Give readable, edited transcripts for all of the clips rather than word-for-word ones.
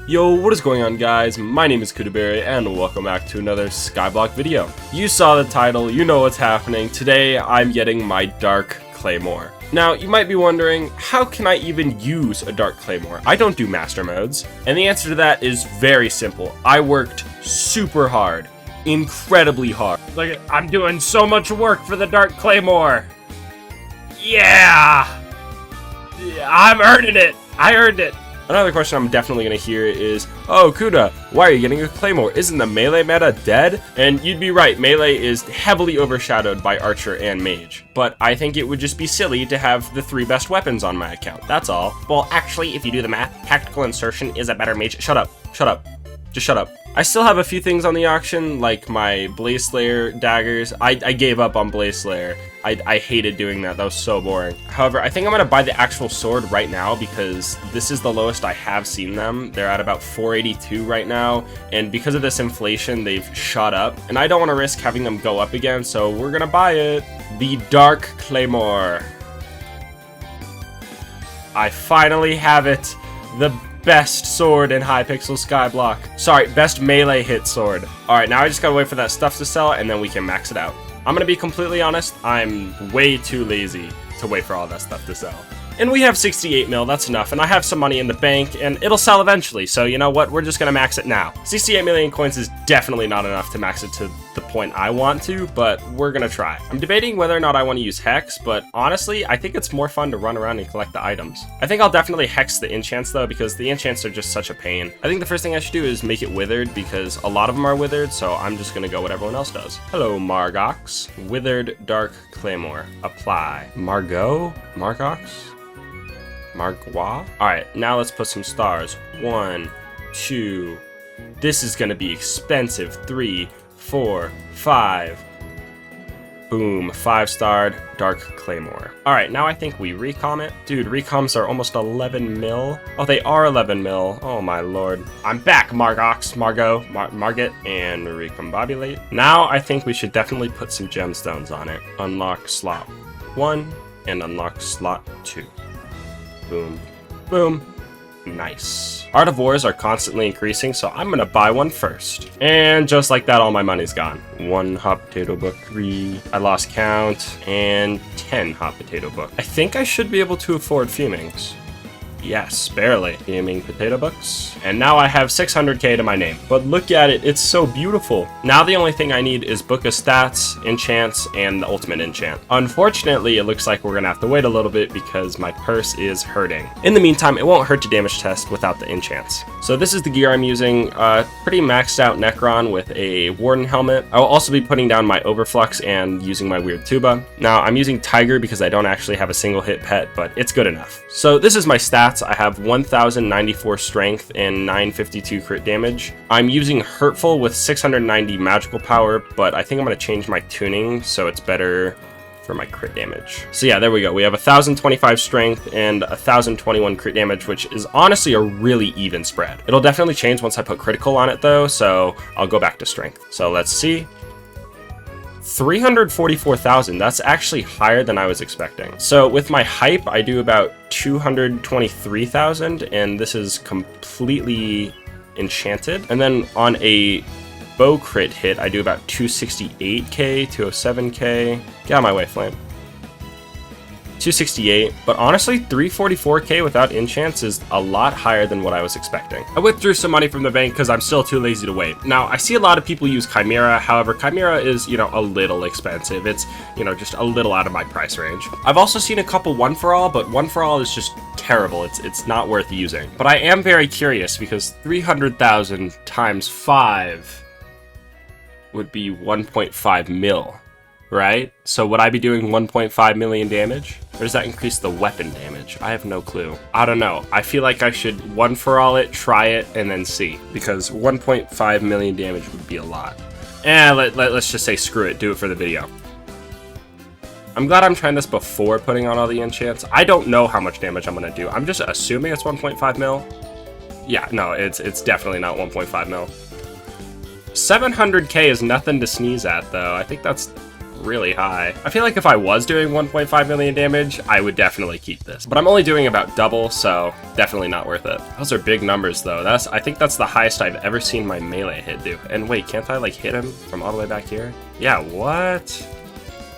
Yo, what is going on, guys? My name is Kudaberry and welcome back to another Skyblock video. You saw the title, you know what's happening. Today I'm getting my Dark Claymore. Now you might be wondering, how can I even use a Dark Claymore? I don't do master modes. And the answer to that is very simple. I worked super hard, incredibly hard. Like, I'm doing so much work for the Dark Claymore. Yeah! I'm earning it. I earned it. Another question I'm definitely going to hear is, oh, Kuda, why are you getting a Claymore? Isn't the melee meta dead? And you'd be right, melee is heavily overshadowed by Archer and Mage. But I think it would just be silly to have the 3 best weapons on my account, that's all. Well, actually, if you do the math, Tactical Insertion is a better Mage. Shut up, shut up, just shut up. I still have a few things on the auction, like my Blaze Slayer daggers. I gave up on Blaze Slayer. I hated doing that was so boring. However, I think I'm gonna buy the actual sword right now because this is the lowest I have seen them. They're at about 482 right now, and because of this inflation, they've shot up, and I don't want to risk having them go up again, so we're gonna buy it. The Dark Claymore. I finally have it. The best sword in Hypixel Skyblock. Sorry, best melee hit sword. Alright, now I just gotta wait for that stuff to sell, and then we can max it out. I'm gonna be completely honest, I'm way too lazy to wait for all that stuff to sell. And we have 68 mil, that's enough, and I have some money in the bank, and it'll sell eventually, so you know what, we're just gonna max it now. 68 million coins is definitely not enough to max it to the point I want to, but we're gonna try. I'm debating whether or not I want to use Hex, but honestly, I think it's more fun to run around and collect the items. I think I'll definitely Hex the enchants though, because the enchants are just such a pain. I think the first thing I should do is make it withered, because a lot of them are withered, so I'm just gonna go what everyone else does. Hello, Margox. Withered Dark Claymore. Apply. Margot? Margox? Margwa? Alright, now let's put some stars. 1, 2. This is gonna be expensive. 3, 4, 5. Boom, 5-starred Dark Claymore. Alright, now I think we recom it. Dude, recoms are almost 11 mil. Oh, they are 11 mil. Oh my lord. I'm back, Margox, Margot, Margit, and recombobulate. Now I think we should definitely put some gemstones on it. Unlock slot 1 and unlock slot 2. Boom. Boom. Nice. Art of Wars are constantly increasing, so I'm gonna buy one first. And just like that, all my money's gone. 1 hot potato book, 3, I lost count, and 10 hot potato book. I think I should be able to afford fumings. Yes, barely. Fuming potato books. And now I have 600k to my name. But look at it, it's so beautiful. Now the only thing I need is Book of Stats, Enchants, and the Ultimate Enchant. Unfortunately, it looks like we're gonna have to wait a little bit because my purse is hurting. In the meantime, it won't hurt to damage test without the enchants. So this is the gear I'm using. Pretty maxed out Necron with a Warden helmet. I will also be putting down my Overflux and using my weird tuba. Now I'm using Tiger because I don't actually have a single hit pet, but it's good enough. So this is my stats. I have 1094 strength and 952 crit damage. I'm using Hurtful with 690 magical power, but I think I'm going to change my tuning so it's better for my crit damage. So yeah, there we go. We have 1025 strength and 1021 crit damage, which is honestly a really even spread. It'll definitely change once I put critical on it though, so I'll go back to strength. So let's see. 344,000, that's actually higher than I was expecting. So with my hype, I do about 223,000, and this is completely enchanted. And then on a bow crit hit, I do about 268k, 207k. Get out of my way, Flame. 268, but honestly 344k without enchants is a lot higher than what I was expecting. I withdrew some money from the bank because I'm still too lazy to wait. Now I see a lot of people use Chimera, however Chimera is, you know, a little expensive. It's, you know, just a little out of my price range. I've also seen a couple 1-for-all, but 1-for-all is just terrible. It's not worth using. But I am very curious because 300,000 times 5 would be 1.5 mil. Right? So would I be doing 1.5 million damage? Or does that increase the weapon damage? I have no clue. I don't know. I feel like I should 1-for-all it, try it, and then see. Because 1.5 million damage would be a lot. Let's just say screw it. Do it for the video. I'm glad I'm trying this before putting on all the enchants. I don't know how much damage I'm going to do. I'm just assuming it's 1.5 mil. Yeah, no, it's definitely not 1.5 mil. 700k is nothing to sneeze at, though. I think that's really high. I feel like if I was doing 1.5 million damage, I would definitely keep this. But I'm only doing about double, so definitely not worth it. Those are big numbers though. I think that's the highest I've ever seen my melee hit do. And wait, can't I like hit him from all the way back here? Yeah, what?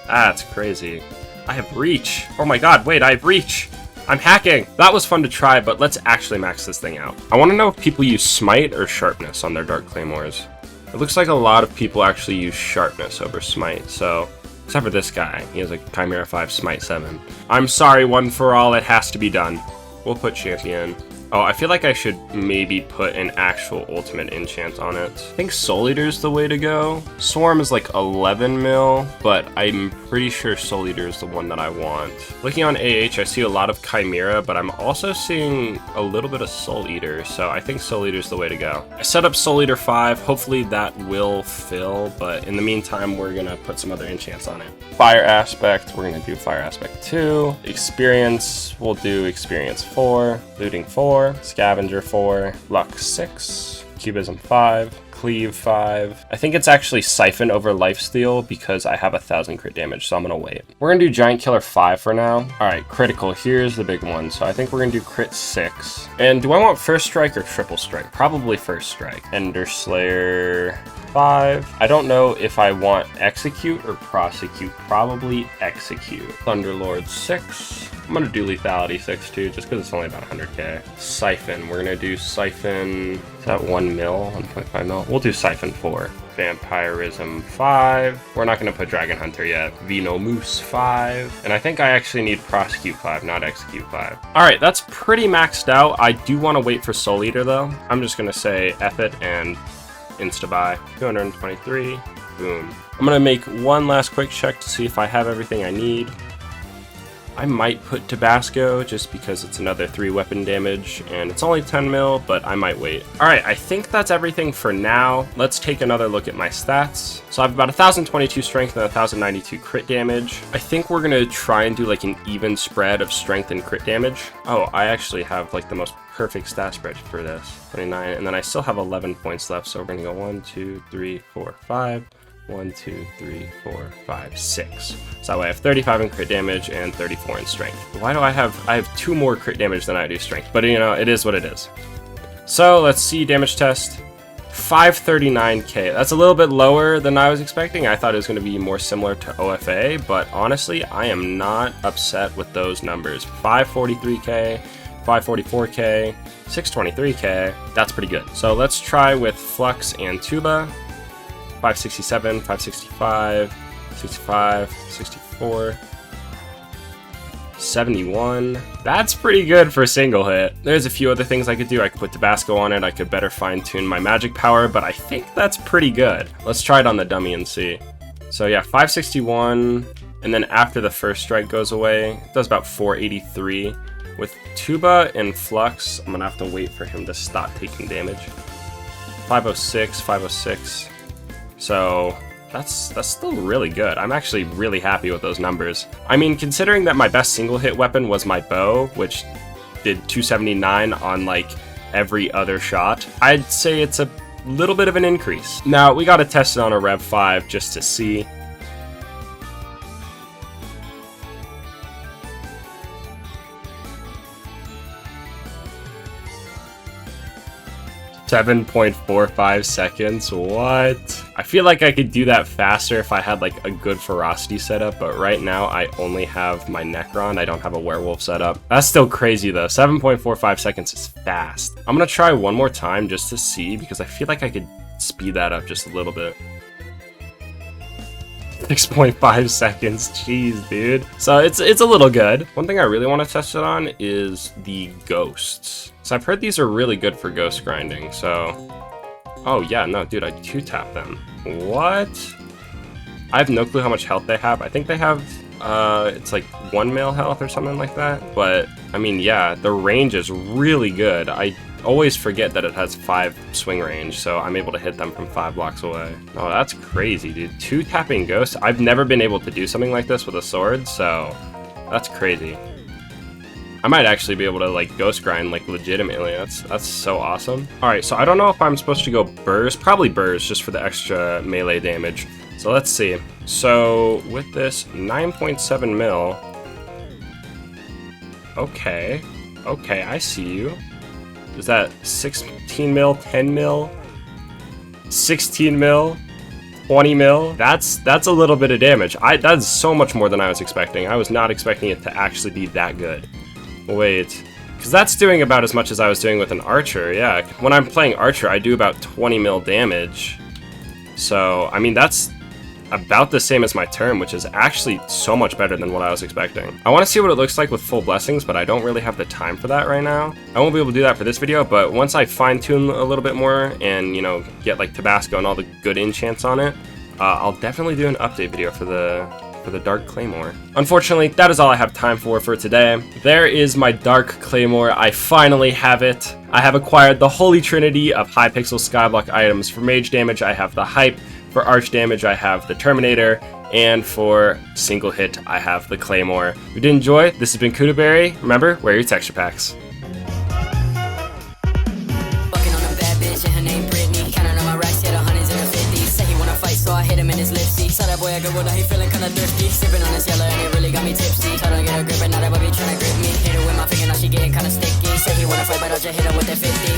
That's crazy. I have reach. Oh my god, wait, I have reach. I'm hacking. That was fun to try, but let's actually max this thing out. I want to know if people use smite or sharpness on their dark claymores. It looks like a lot of people actually use sharpness over smite, so except for this guy. He has a Chimera 5 smite 7. I'm sorry, one for all, it has to be done. We'll put champion. Oh, I feel like I should maybe put an actual ultimate enchant on it. I think Soul Eater is the way to go. Swarm is like 11 mil, but I'm pretty sure Soul Eater is the one that I want. Looking on AH, I see a lot of Chimera, but I'm also seeing a little bit of Soul Eater, so I think Soul Eater is the way to go. I set up Soul Eater 5. Hopefully that will fill, but in the meantime, we're gonna put some other enchants on it. Fire Aspect, we're gonna do Fire Aspect 2. Experience, we'll do Experience 4. Looting 4. Scavenger 4, Luck 6, Cubism 5, Cleave 5. I think it's actually Siphon over Lifesteal because I have 1,000 crit damage, so I'm gonna wait. We're gonna do Giant Killer 5 for now. Alright, critical, here's the big one. So I think we're gonna do Crit 6. And do I want First Strike or Triple Strike? Probably First Strike. Ender Slayer 5. I don't know if I want Execute or Prosecute. Probably Execute. Thunderlord 6. I'm gonna do Lethality 6 too, just because it's only about 100k. Siphon, we're gonna do Siphon, is that 1 mil, 1.5 mil? We'll do Siphon 4. Vampirism 5. We're not gonna put Dragon Hunter yet. Venomoose 5. And I think I actually need Prosecute 5, not Execute 5. Alright, that's pretty maxed out. I do want to wait for Soul Eater though. I'm just gonna say F it and insta-buy. 223. Boom. I'm gonna make one last quick check to see if I have everything I need. I might put Tabasco just because it's another 3 weapon damage and it's only 10 mil, but I might wait. Alright, I think that's everything for now. Let's take another look at my stats. So I have about 1,022 strength and 1,092 crit damage. I think we're gonna try and do like an even spread of strength and crit damage. Oh, I actually have like the most perfect stat spread for this. 29, and then I still have 11 points left, so we're gonna go 1, 2, 3, 4, 5. 1, 2, 3, 4, 5, 6. So that way I have 35 in crit damage and 34 in strength. Why do I have 2 more crit damage than I do strength? But you know, it is what it is. So let's see damage test. 539k. That's a little bit lower than I was expecting. I thought it was going to be more similar to OFA, but honestly, I am not upset with those numbers. 543k, 544k, 623k. That's pretty good. So let's try with Flux and Tuba. 567, 565, 65, 64, 71. That's pretty good for a single hit. There's a few other things I could do. I could put Tabasco on it. I could better fine-tune my magic power, but I think that's pretty good. Let's try it on the dummy and see. So yeah, 561, and then after the first strike goes away, it does about 483. With Tuba and Flux, I'm gonna have to wait for him to stop taking damage. 506, 506. So that's still really good. I'm actually really happy with those numbers. I mean, considering that my best single hit weapon was my bow, which did 279 on like every other shot, I'd say it's a little bit of an increase. Now we gotta test it on a Rev 5 just to see. 7.45 seconds, what? I feel like I could do that faster if I had like a good ferocity setup, but right now I only have my Necron, I don't have a werewolf setup. That's still crazy though, 7.45 seconds is fast. I'm gonna try one more time just to see, because I feel like I could speed that up just a little bit. 6.5 seconds, jeez dude. So it's a little good. One thing I really want to test it on is the ghosts. So I've heard these are really good for ghost grinding, so... Oh yeah, no dude, I 2-tap them. What? I have no clue how much health they have. I think they have, it's like 1 mil health or something like that. But, I mean, yeah, the range is really good. I always forget that it has 5 swing range, so I'm able to hit them from 5 blocks away. Oh, that's crazy, dude. 2-tapping ghosts? I've never been able to do something like this with a sword, so that's crazy. I might actually be able to like ghost grind like legitimately. That's so awesome. Alright, so I don't know if I'm supposed to go burst. Probably burst just for the extra melee damage. So let's see. So with this 9.7 mil. Okay. Okay, I see you. Is that 16 mil, 10 mil, 16 mil, 20 mil? That's a little bit of damage. That's so much more than I was expecting. I was not expecting it to actually be that good. Wait. Because that's doing about as much as I was doing with an archer, yeah. When I'm playing archer, I do about 20 mil damage. So, I mean, that's about the same as my turn, which is actually so much better than what I was expecting. I want to see what it looks like with full blessings, but I don't really have the time for that right now. I won't be able to do that for this video, but once I fine-tune a little bit more and, you know, get like Tabasco and all the good enchants on it, I'll definitely do an update video for the Dark Claymore. Unfortunately, that is all I have time for today. There is my Dark Claymore. I finally have it. I have acquired the holy trinity of Hypixel Skyblock items. For mage damage, I have the Hype. For arch damage, I have the Terminator. And for single hit, I have the Claymore. If you did enjoy, this has been Kudaberry. Remember, wear your texture packs. So I hit him in his lips. Saw that boy I good, he feeling kinda thirsty. Sipping on this yellow and it really got me tipsy. Trying to get a grip and now that baby trying to grip me. Hit her with my finger, now she getting kinda sticky. Say he wanna fight, but I'll just hit him with that 50.